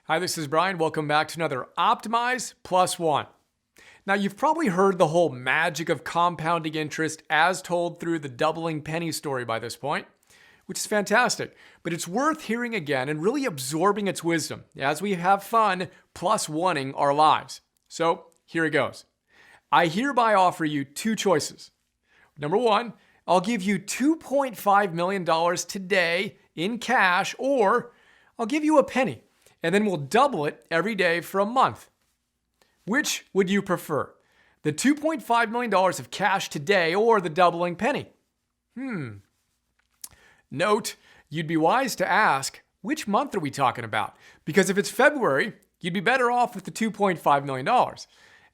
Hi, this is Brian. Welcome back to another Optimize Plus One. Now, you've probably heard the whole magic of compounding interest as told through the doubling penny story by this point, which is fantastic. But it's worth hearing again and really absorbing its wisdom as we have fun plus oneing our lives. So here it goes. I hereby offer you two choices. Number one, I'll give you $2.5 million today in cash, or I'll give you a penny, and then we'll double it every day for a month. Which would you prefer? The $2.5 million of cash today or the doubling penny? Note, you'd be wise to ask, which month are we talking about? Because if it's February, you'd be better off with the $2.5 million.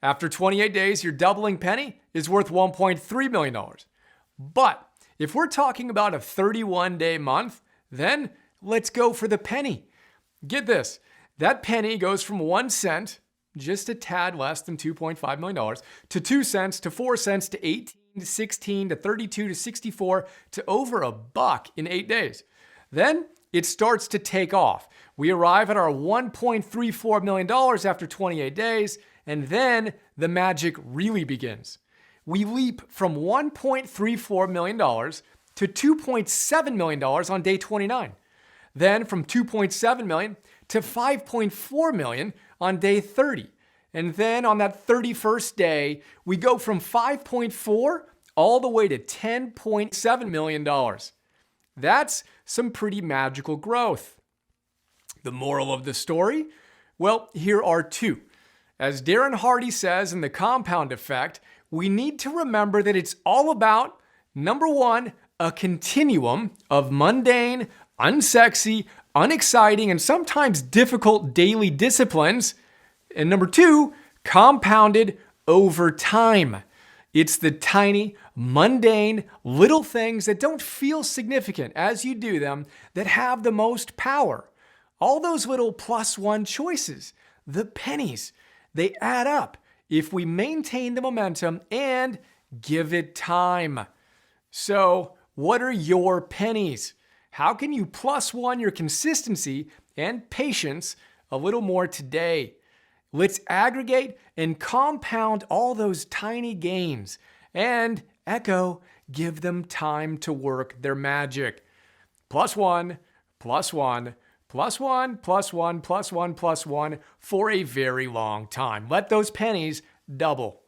After 28 days, your doubling penny is worth $1.3 million. But if we're talking about a 31-day month, then let's go for the penny. Get this, that penny goes from 1 cent, just a tad less than $2.5 million, to 2 cents, to 4 cents, to 18, to 16, to 32, to 64, to over $1 in 8 days. Then it starts to take off. We arrive at our $1.34 million after 28 days, and then the magic really begins. We leap from $1.34 million to $2.7 million on day 29. Then from 2.7 million to 5.4 million on day 30. And then on that 31st day, we go from 5.4 all the way to $10.7 million. That's some pretty magical growth. The moral of the story? Well, here are two. As Darren Hardy says in The Compound Effect, we need to remember that it's all about, number one, a continuum of mundane, unsexy, unexciting, and sometimes difficult daily disciplines. And number two, compounded over time. It's the tiny, mundane, little things that don't feel significant as you do them that have the most power. All those little plus one choices, the pennies, they add up if we maintain the momentum and give it time. So, what are your pennies? How can you plus one your consistency and patience a little more today? Let's aggregate and compound all those tiny gains and give them time to work their magic. Plus one, plus one, plus one, plus one, plus one, plus one for a very long time. Let those pennies double.